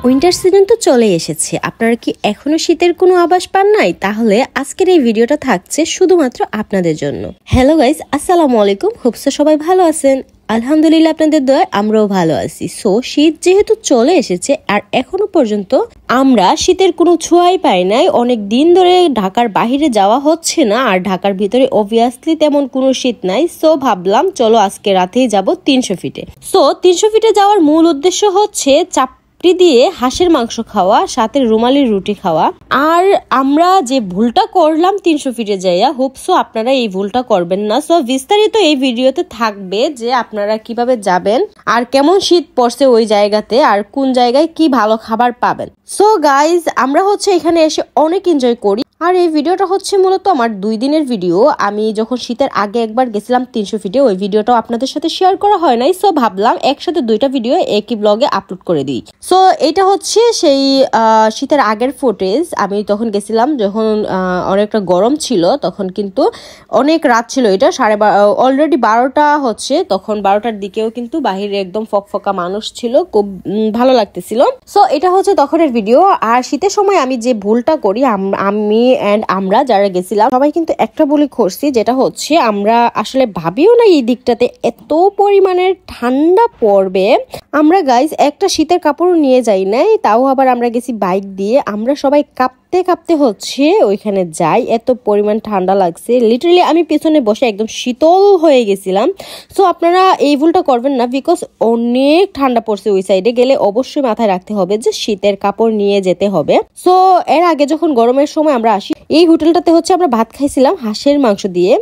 Winter season তো চলে এসেছে। আপনারা কি এখনো শীতের কোনো আভাস পান নাই? তাহলে আজকের এই ভিডিওটা থাকছে শুধুমাত্র আপনাদের জন্য। হ্যালো গাইস, আসসালামু আলাইকুম। হোপস সবাই ভালো আছেন। আলহামদুলিল্লাহ আপনাদের দয়ায় আমরাও ভালো আছি। সো শীত যেহেতু চলে এসেছে আর এখনো পর্যন্ত আমরা শীতের কোনো ছোঁয়াই পাই নাই। অনেক দিন ধরে ঢাকার বাহিরে যাওয়া হচ্ছে না, আর ঢাকার ভিতরে অবভিয়াসলি তেমন কোনো শীত নাই। সো ভাবলাম চলো আজকে রাতেই যাব 300 ফিটে। সো 300 ফিটে যাওয়ার মূল উদ্দেশ্য হচ্ছে দিয়ে হাঁসের মাংস খাওয়া, সাথে রুমালি রুটি খাওয়া। আর আমরা যে ভুলটা করলাম 300 ফিটে যাইয়া, হোপসো আপনারা এই ভুলটা করবেন না। সো বিস্তারিত এই ভিডিওতে থাকবে যে আপনারা কিভাবে যাবেন আর কেমন শীত পড়ছে ওই জায়গাতে, আর কোন জায়গায় কি ভালো খাবার পাবেন। সো গাইজ, আমরা এখানে এসে অনেক এনজয় করি। আর এই ভিডিওটা মূলত আমার 2 দিনের ভিডিও। আমি যখন শীতের আগে একবার গেছিলাম 300 ফিটে, ওই ভিডিওটাও আপনাদের সাথে শেয়ার করা হয় নাই। সো ভাবলাম একসাথে 2টা ভিডিও একই ব্লগে আপলোড করে দিই। সো এটা সেই শীতের আগের ফুটেজ। আমি তখন গেছিলাম যখন অনেকটা গরম ছিল, তখন কিন্তু অনেক রাত ছিল। এটা অলরেডি 12টা হচ্ছে। তখন 12টার দিকেও কিন্তু বাহিরে একদম ফকফকা মানুষ ছিল, খুব ভালো লাগতেছিল। সো এটা তখনের ভিডিও। আর শীতের সময় আমি যে ভুলটা করি, আমরা যারা গেছিলাম সবাই কিন্তু একটা বলি করছি, যেটা আমরা আসলে ভাবিও না এই দিকটাতে এত পরিমাণের ঠান্ডা পড়বে। আমরা গাইজ একটা শীতের কাপড় নিয়ে যাই নাই, তাও আবার আমরা গেছি বাইক দিয়ে। আমরা সবাই কাঁপতে কাঁপতে ওইখানে যাই, এত পরিমাণ ঠান্ডা লাগছে। লিটারালি আমি পেছনে বসে একদম শীতল হয়ে গেছিলাম। সো আপনারা এই ভুলটা করবেন না, বিকজ অনেক ঠান্ডা পড়ছে। ওই সাইডে গেলে অবশ্যই মাথায় রাখতে হবে যে শীতের কাপড় নিয়ে যেতে হবে। সো এর আগে যখন গরমের সময় আমরা আসি, এই হোটেলটাতে আমরা ভাত খাইছিলাম হাঁসের মাংস দিয়ে।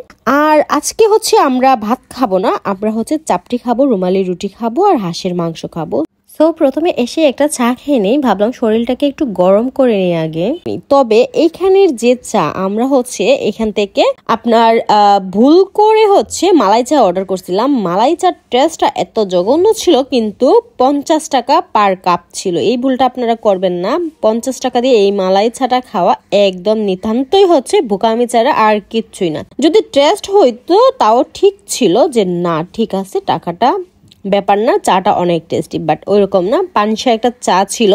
আর আজকে আমরা ভাত খাবো না, আমরা চাপটি খাবো, রুমালি রুটি খাবো আর হাঁসের মাংস খাবো। সো প্রথমে এসে একটা চা খেয়ে নেই, ভাবলাম শরীরটাকে একটু গরম করে নিই আগে। তবে এইখানের যে চা, আমরা এখান থেকে আপনার ভুল করে মালাই চা অর্ডার করছিলাম। মালাই চার টেস্টটা এত জঘন্য ছিল, কিন্তু 50 টাকা পার কাপ ছিল। এই ভুলটা আপনারা করবেন না। 50 টাকা দিয়ে এই মালাই চাটা খাওয়া একদম নিতান্তই বোকামি ছাড়া আর কিচ্ছুই না। যদি টেস্ট হইতো তাও ঠিক ছিল, যে না ঠিক আছে টাকাটা ব্যাপার না, চাটা অনেক টেস্টি, বাট ওইরকম না। পানসা একটা চা ছিল,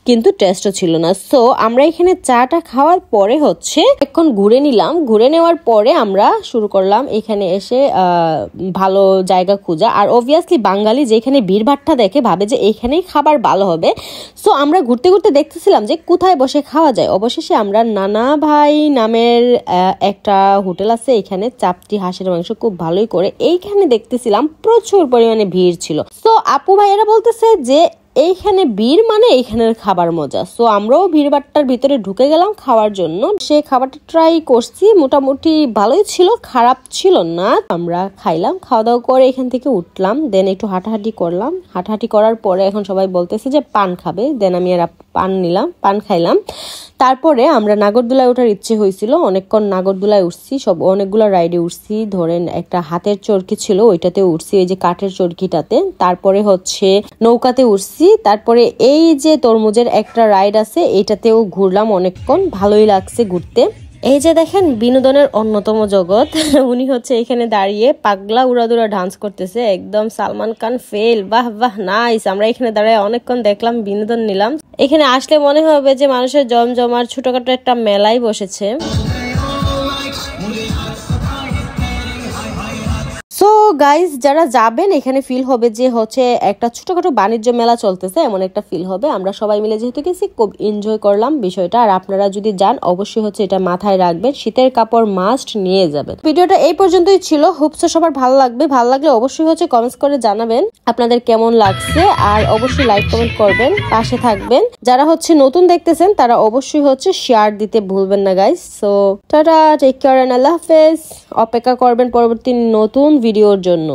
কিন্তু টেস্টও ছিল না। সো আমরা এখানে চাটা খাওয়ার পরে এখন ঘুরে নিলাম। ঘুরে নেওয়ার পরে আমরা শুরু করলাম এখানে এসে ভালো জায়গা খোঁজা। আর অবভিয়াসলি বাঙালি যেখানে ভিড়ভাট্টা দেখে ভাবে যে এইখানেই খাবার ভালো হবে। সো আমরা ঘুরতে ঘুরতে দেখতেছিলাম যে কোথায় বসে খাওয়া যায়। অবশেষে আমরা নানা ভাই নামের একটা হোটেল আছে, এখানে চাপটি হাঁসের মাংস খুব ভালোই করে। এইখানে দেখতেছিলাম প্রচুর পরিমাণে ভিড় ছিল। সো আপু ভাইয়েরা বলতেছে যে এইখানে ভিড় মানে এইখানের খাবার মজা। সো আমরাও ভিড়ভাট্টার ভিতরে ঢুকে গেলাম খাওয়ার জন্য। সেই খাবারটা ট্রাই করছি, মোটামুটি ভালোই ছিল, খারাপ ছিল না। আমরা খাইলাম, খাওয়া দাওয়া করে এখান থেকে উঠলাম। দেন একটু হাঁটাহাঁটি করলাম। হাঁটাহাঁটি করার পরে এখন সবাই বলতেছে যে পান খাবে। দেন আমি আর পান নিলাম, পান খাইলাম। তারপরে আমরা নাগরদোলায় ওঠার ইচ্ছে হয়েছিল, অনেকক্ষণ নাগরদোলায় উঠছি, অনেকগুলো রাইডে উঠছি। ধরেন একটা হাতের চরকি ছিল, ওইটাতে উঠছি, ওই যে কাঠের চরকিটাতে। তারপরে নৌকাতে উঠছি। তারপরে এই যে তরমুজের একটা রাইড আছে, এইটাতেও ঘুরলাম অনেকক্ষণ, ভালোই লাগছে ঘুরতে। এই যে দেখেন বিনোদনের অন্যতম জগৎ, উনি এখানে দাঁড়িয়ে পাগলা উড়াদুরা ডান্স করতেছে, একদম সালমান খান ফেল। বাহ বাহ, নাইস। আমরা এখানে দাঁড়িয়ে অনেকক্ষণ দেখলাম, বিনোদন নিলাম। এখানে আসলে মনে হবে যে মানুষের জমজমার ছোটখাটো একটা মেলাই বসেছে। সো গাইজ, যারা যাবেন এখানে ফিল হবে যে একটা ছোটখাটো বাণিজ্য মেলা চলতেছে, এমন একটা ফিল হবে। আমরা সবাই মিলে যেহেতু গেছি, খুব এনজয় করলাম বিষয়টা। আর আপনারা যদি যান অবশ্যই এটা মাথায় রাখবেন, শীতের কাপড় মাস্ট নিয়ে যাবেন। ভিডিওটা এই পর্যন্তই ছিল। হোপস সবার ভালো লাগবে। ভালো লাগলে অবশ্যই কমেন্টস করে জানাবেন আপনাদের কেমন লাগছে। আর অবশ্যই লাইক কমেন্ট করবেন, পাশে থাকবেন। যারা নতুন দেখতেছেন তারা অবশ্যই শেয়ার দিতে ভুলবেন না guys. So tata, take care and আল্লাহ হাফেজ। অপেক্ষা করবেন পরবর্তী নতুন ভিডিওর জন্য।